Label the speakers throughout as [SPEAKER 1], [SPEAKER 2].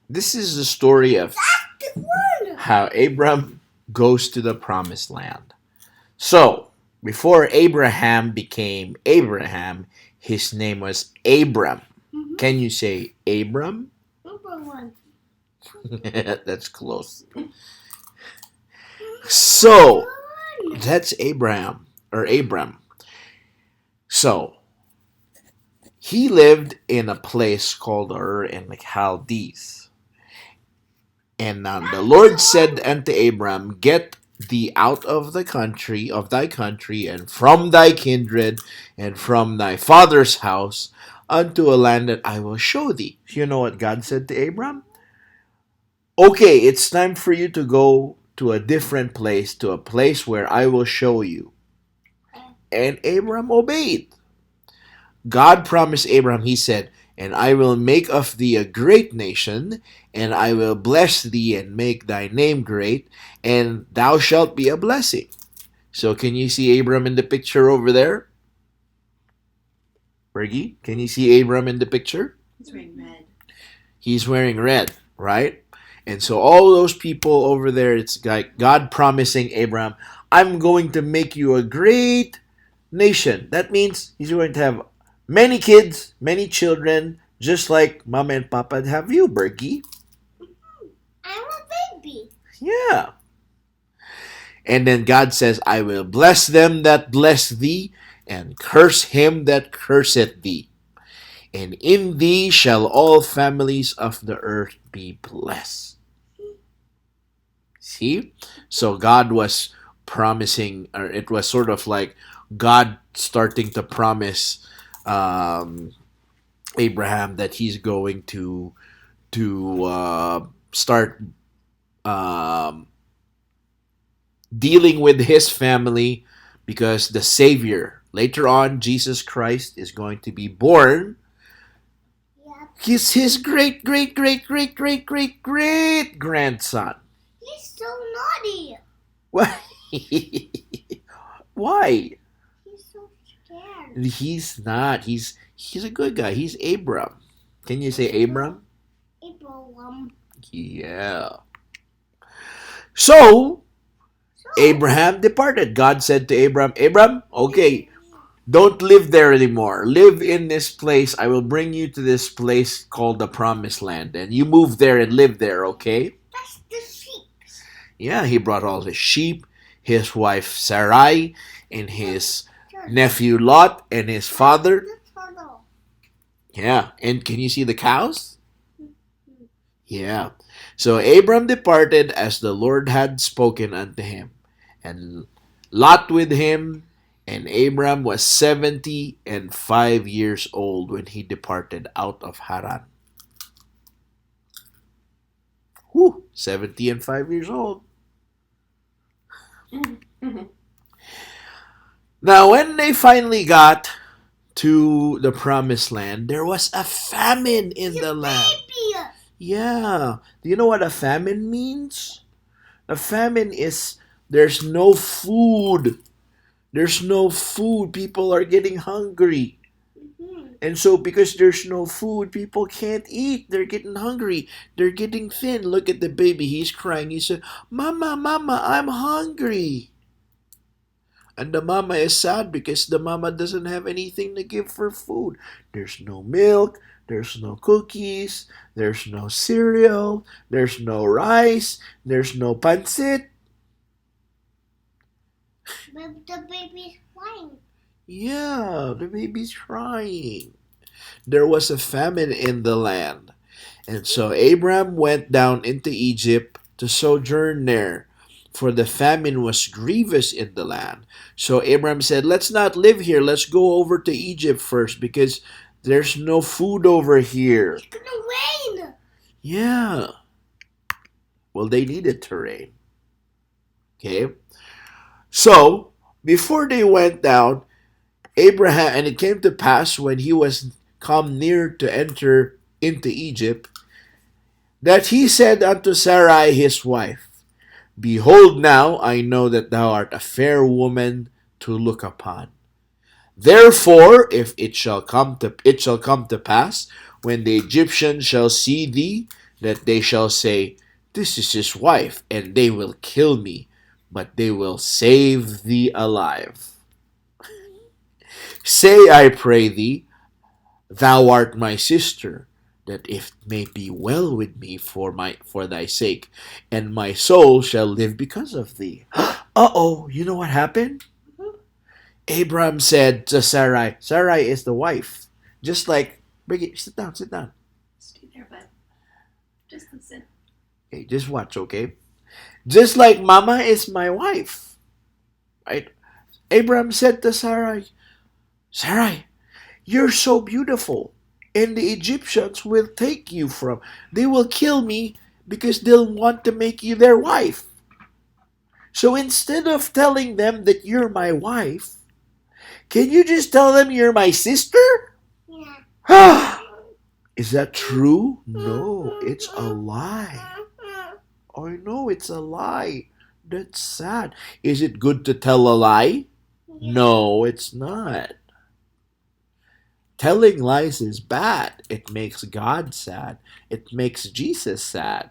[SPEAKER 1] This is the story of how Abram goes to the promised land. So, before Abraham became Abraham, his name was Abram. Can you say Abram? That's close. So, that's Abraham or Abram. So, he lived in a place called Ur in the Chaldees. And the Lord said unto Abram, Get thee out of the country, of thy country, and from thy kindred, and from thy father's house, unto a land that I will show thee. You know what God said to Abram? Okay, it's time for you to go to a different place, to a place where I will show you. And Abram obeyed. God promised Abraham, he said, And I will make of thee a great nation, and I will bless thee and make thy name great, and thou shalt be a blessing. So can you see Abram in the picture over there? Bergie, can you see Abram in the picture?
[SPEAKER 2] He's wearing red.
[SPEAKER 1] He's wearing red, right? And so all those people over there, it's like God promising Abraham, I'm going to make you a great nation. That means he's going to have many kids, many children, just like Mama and Papa have you, Bergie.
[SPEAKER 3] I'm a baby.
[SPEAKER 1] Yeah. And then God says, I will bless them that bless thee, and curse him that curseth thee. And in thee shall all families of the earth be blessed. See? So God was promising, or it was sort of like God starting to promise Abraham that he's going to start dealing with his family, because the Savior, later on, Jesus Christ, is going to be born.
[SPEAKER 3] Yep.
[SPEAKER 1] He's his great, great, great, great, great, great, great grandson.
[SPEAKER 3] He's so naughty.
[SPEAKER 1] Why? Why?
[SPEAKER 3] He's so scared.
[SPEAKER 1] He's not. He's a good guy. He's Abram. Can you say Abram?
[SPEAKER 3] Abram.
[SPEAKER 1] Yeah. So Abraham departed. God said to Abram, okay, don't live there anymore. Live in this place. I will bring you to this place called the Promised Land. And you move there and live there, okay?
[SPEAKER 3] That's the sheep.
[SPEAKER 1] Yeah, he brought all his sheep, his wife Sarai, and his nephew Lot, and his father. Yeah, and can you see the cows? Yeah. So Abram departed as the Lord had spoken unto him, and Lot with him, and Abram was 75 years old when he departed out of Haran. 75 years old. Now, when they finally got to the Promised Land, there was a famine in the land.
[SPEAKER 3] Baby.
[SPEAKER 1] Yeah. Do you know what a famine means? A famine is there's no food. There's no food. People are getting hungry. And so because there's no food, people can't eat. They're getting hungry. They're getting thin. Look at the baby. He's crying. He said, Mama, Mama, I'm hungry. And the mama is sad because the mama doesn't have anything to give for food. There's no milk. There's no cookies. There's no cereal. There's no rice. There's no pancit.
[SPEAKER 3] But the baby's crying.
[SPEAKER 1] Yeah, the baby's crying. There was a famine in the land. And so Abram went down into Egypt to sojourn there, for the famine was grievous in the land. So Abram said, let's not live here. Let's go over to Egypt first, because there's no food over here.
[SPEAKER 3] It's gonna rain.
[SPEAKER 1] Yeah. Well, they needed to rain. Okay. So, before they went down, Abraham, and it came to pass when he was come near to enter into Egypt, that he said unto Sarai his wife, Behold, now I know that thou art a fair woman to look upon. Therefore, if it shall come to pass, when the Egyptians shall see thee, that they shall say, This is his wife, and they will kill me, but they will save thee alive. Say, I pray thee, Thou art my sister, that it may be well with me for thy sake, and my soul shall live because of thee. Uh-oh, you know what happened? Abram said to Sarai, Sarai is the wife. Just like, Brigitte, sit down, sit down.
[SPEAKER 2] Stay there, but just listen.
[SPEAKER 1] Okay, just watch, okay? Just like Mama is my wife, right? Abram said to Sarai, Sarai, you're so beautiful, and the Egyptians will take you from. They will kill me because they'll want to make you their wife. So instead of telling them that you're my wife, can you just tell them you're my sister?
[SPEAKER 3] Yeah.
[SPEAKER 1] Is that true? No, it's a lie. I know it's a lie. That's sad. Is it good to tell a lie? No, it's not. Telling lies is bad. It makes God sad. It makes Jesus sad.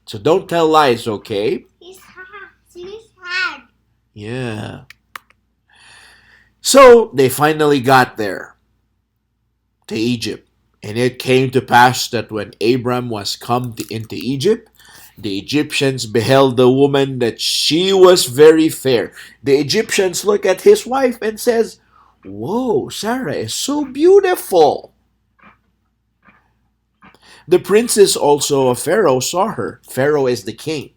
[SPEAKER 1] So don't tell lies, okay?
[SPEAKER 3] He's hard. He's hard.
[SPEAKER 1] Yeah. So they finally got there to Egypt. And it came to pass that when Abram was come into Egypt, the Egyptians beheld the woman that she was very fair. The Egyptians look at his wife and says, Whoa, Sarah is so beautiful. The princes also of Pharaoh saw her. Pharaoh is the king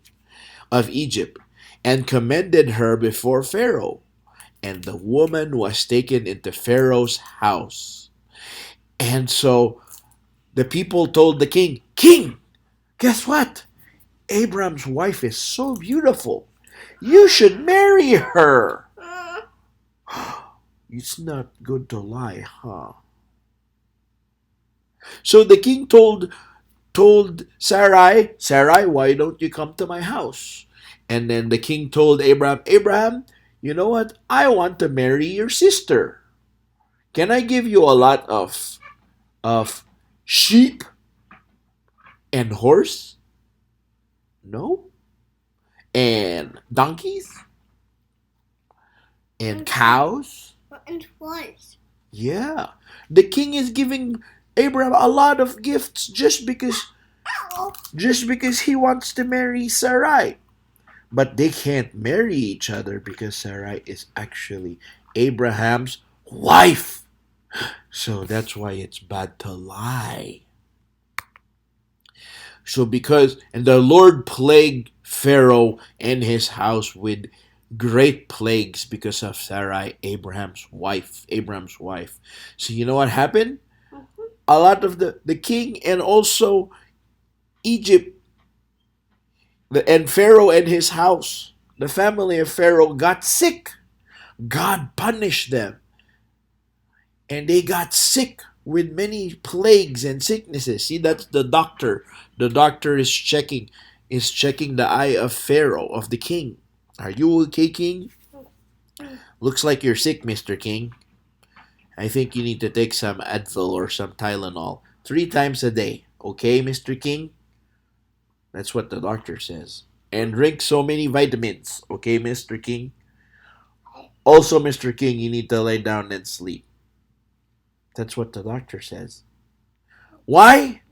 [SPEAKER 1] of Egypt, and commended her before Pharaoh. And the woman was taken into Pharaoh's house. And so the people told the king, King, guess what? Abram's wife is so beautiful. You should marry her. It's not good to lie, huh? So the king told Sarai, Sarai, why don't you come to my house? And then the king told Abram, Abram, you know what? I want to marry your sister. Can I give you a lot of sheep and horse? No. And donkeys? And cows?
[SPEAKER 3] And horse.
[SPEAKER 1] Yeah. The king is giving Abraham a lot of gifts just because he wants to marry Sarai. But they can't marry each other because Sarai is actually Abraham's wife. So that's why it's bad to lie. So and the Lord plagued Pharaoh and his house with great plagues because of Sarai, Abraham's wife. So you know what happened? A lot of the king and also Egypt and Pharaoh and his house, the family of Pharaoh got sick. God punished them. And they got sick with many plagues and sicknesses. See, that's the doctor. The doctor is checking the eye of Pharaoh, of the king. Are you okay, King? Looks like you're sick, Mr. King. I think you need to take some Advil or some Tylenol 3 times a day. Okay, Mr. King? That's what the doctor says. And drink so many vitamins. Okay, Mr. King? Also, Mr. King, you need to lay down and sleep. That's what the doctor says. Why?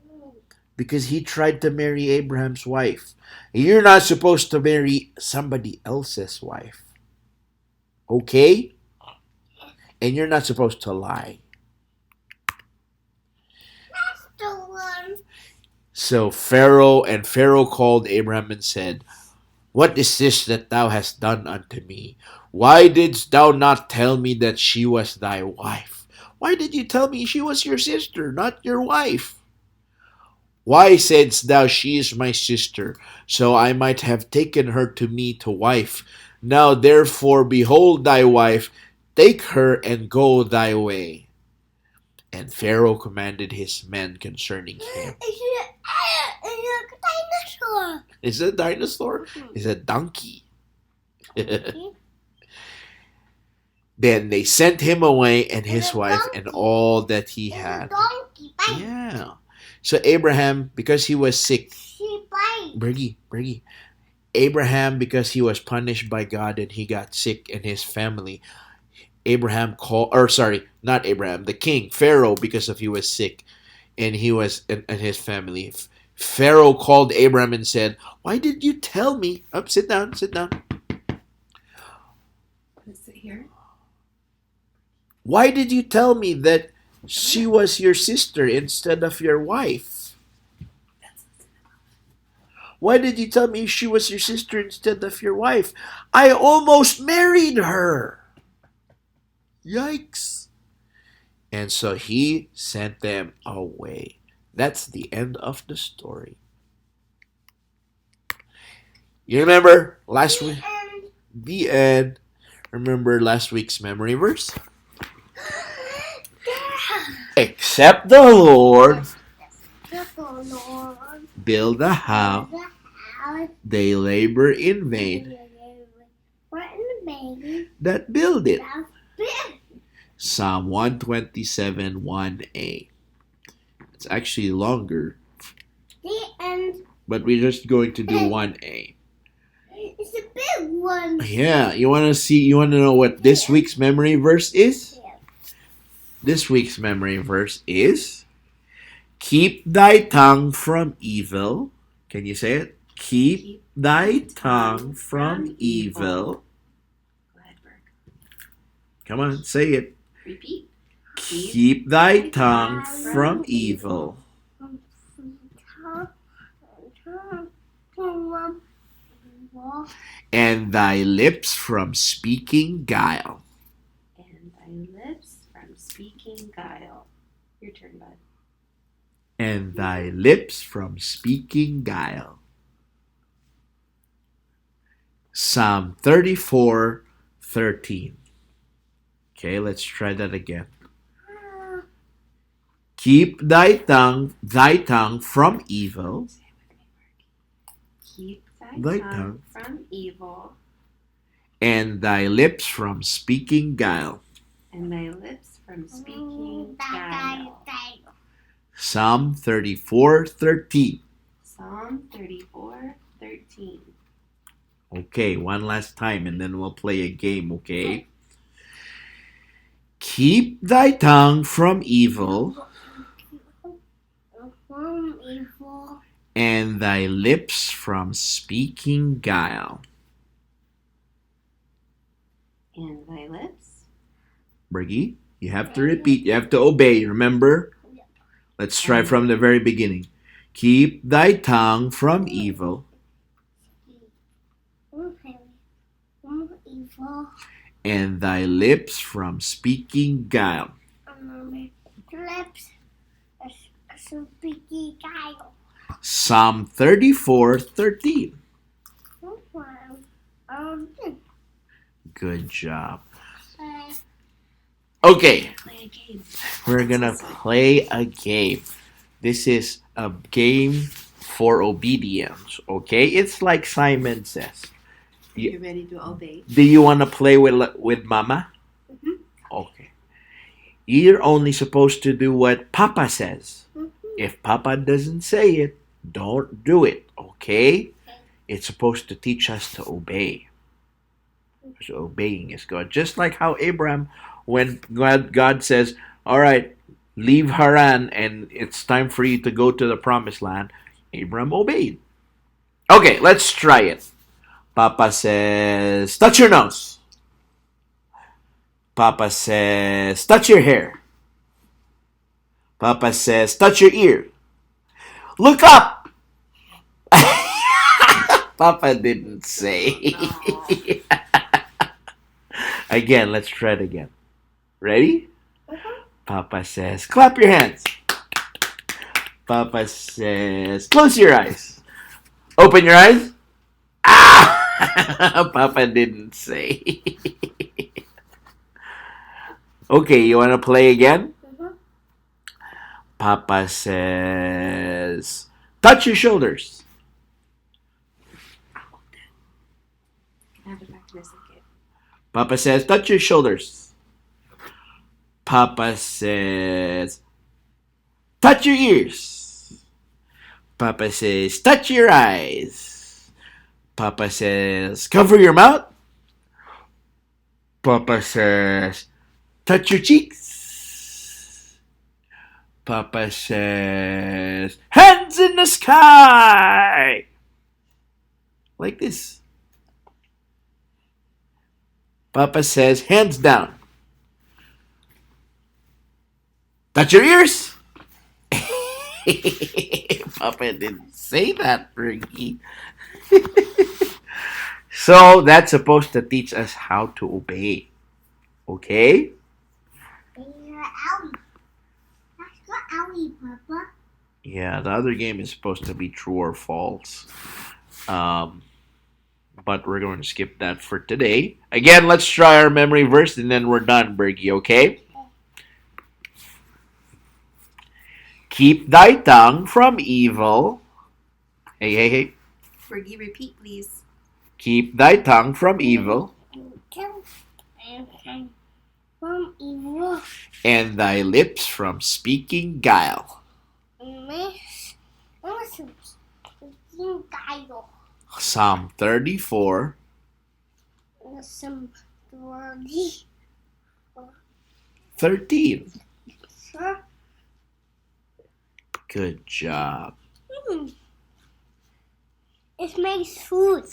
[SPEAKER 1] Because he tried to marry Abraham's wife. You're not supposed to marry somebody else's wife. Okay? And you're not supposed to lie.
[SPEAKER 3] That's the one.
[SPEAKER 1] So Pharaoh called Abraham and said, What is this that thou hast done unto me? Why didst thou not tell me that she was thy wife? Why did you tell me she was your sister, not your wife? Why saidst thou, She is my sister, so I might have taken her to me to wife? Now therefore, behold thy wife, take her and go thy way. And Pharaoh commanded his men concerning him.
[SPEAKER 3] It's a dinosaur.
[SPEAKER 1] Is it a dinosaur? It's a donkey. Then they sent him away and his wife and all that he had.
[SPEAKER 3] Donkey.
[SPEAKER 1] Yeah. So Abraham, because he was sick,
[SPEAKER 3] She bites.
[SPEAKER 1] Bergie. Abraham, because he was punished by God and he got sick and his family, Abraham called, or sorry, not Abraham, the king, Pharaoh, because of he was sick and he was, and his family. Pharaoh called Abraham and said, "Why did you tell me?" Up, sit down, sit down.
[SPEAKER 2] Let's sit here.
[SPEAKER 1] Why did you tell me that she was your sister instead of your wife? Why did you tell me she was your sister instead of your wife? I almost married her. Yikes. And so he sent them away. That's the end of the story. You remember last week? The end. Remember last week's memory verse? Except the Lord build a house, they labor in vain that build it. Psalm 127, 1a. It's actually longer,
[SPEAKER 3] The end.
[SPEAKER 1] but we're just going to do 1a.
[SPEAKER 3] It's a big one.
[SPEAKER 1] Yeah, you want to know what this week's memory verse is?
[SPEAKER 3] Yeah.
[SPEAKER 1] This week's memory verse is, keep thy tongue from evil. Can you say it? Keep thy tongue from evil.
[SPEAKER 2] Go ahead, Berg.
[SPEAKER 1] Come on, say it.
[SPEAKER 2] Repeat.
[SPEAKER 1] Keep thy tongue from evil, and thy lips from speaking guile.
[SPEAKER 2] And thy lips from speaking guile. Your turn, bud.
[SPEAKER 1] And thy lips from speaking guile. Psalm 34, 13. Okay, let's try that again. Keep thy tongue from evil.
[SPEAKER 2] Keep
[SPEAKER 1] Thy
[SPEAKER 2] thy tongue from evil,
[SPEAKER 1] and thy lips from speaking guile.
[SPEAKER 2] and thy lips from speaking guile.
[SPEAKER 1] Psalm 34, 13.
[SPEAKER 2] Psalm 34, 13.
[SPEAKER 1] Okay, one last time and then we'll play a game, okay? Keep thy tongue from evil, and thy lips from speaking guile.
[SPEAKER 2] And thy lips.
[SPEAKER 1] Bergie, you have to repeat. You have to obey, remember? Let's try from the very beginning. Keep thy tongue from evil, and thy lips from speaking guile. Psalm 34, 13. Good job. Okay,
[SPEAKER 2] Play a game.
[SPEAKER 1] we're gonna play a game. This is a game for obedience, okay? It's like Simon says.
[SPEAKER 2] You ready to obey?
[SPEAKER 1] Do you want to play with Mama?
[SPEAKER 3] Mhm.
[SPEAKER 1] Okay. You're only supposed to do what Papa says. If Papa doesn't say it, don't do it, okay? It's supposed to teach us to obey. So obeying is good. Just like how Abram, when God says, all right, leave Haran and it's time for you to go to the promised land, Abram obeyed. Okay, let's try it. Papa says, touch your nose. Papa says, touch your hair. Papa says, touch your ear. Look up. Papa didn't say. Again, let's try it again. Ready? Papa says, clap your hands. Papa says, close your eyes. Open your eyes. Ah! Papa didn't say. Okay, you want to play again? Papa says, touch your shoulders.
[SPEAKER 2] Have it back to this again.
[SPEAKER 1] Papa says, touch your shoulders. Papa says, touch your ears. Papa says, touch your eyes. Papa says, cover your mouth. Papa says, touch your cheeks. Papa says, hands in the sky. Like this. Papa says, hands down. Touch your ears. Papa didn't say that, Ricky. So that's supposed to teach us how to obey. Okay?
[SPEAKER 3] Owie. That's what owie, Papa.
[SPEAKER 1] Yeah, the other game is supposed to be true or false. But we're going to skip that for today. Again, let's try our memory verse and then we're done, Bergie, okay? Keep thy tongue from evil. Hey.
[SPEAKER 2] Fergie, repeat, please.
[SPEAKER 1] Keep thy tongue from evil.
[SPEAKER 3] From evil.
[SPEAKER 1] And thy lips from speaking guile. Psalm 34.
[SPEAKER 3] Some
[SPEAKER 1] 13.
[SPEAKER 3] Sure.
[SPEAKER 1] Good job.
[SPEAKER 3] It makes food.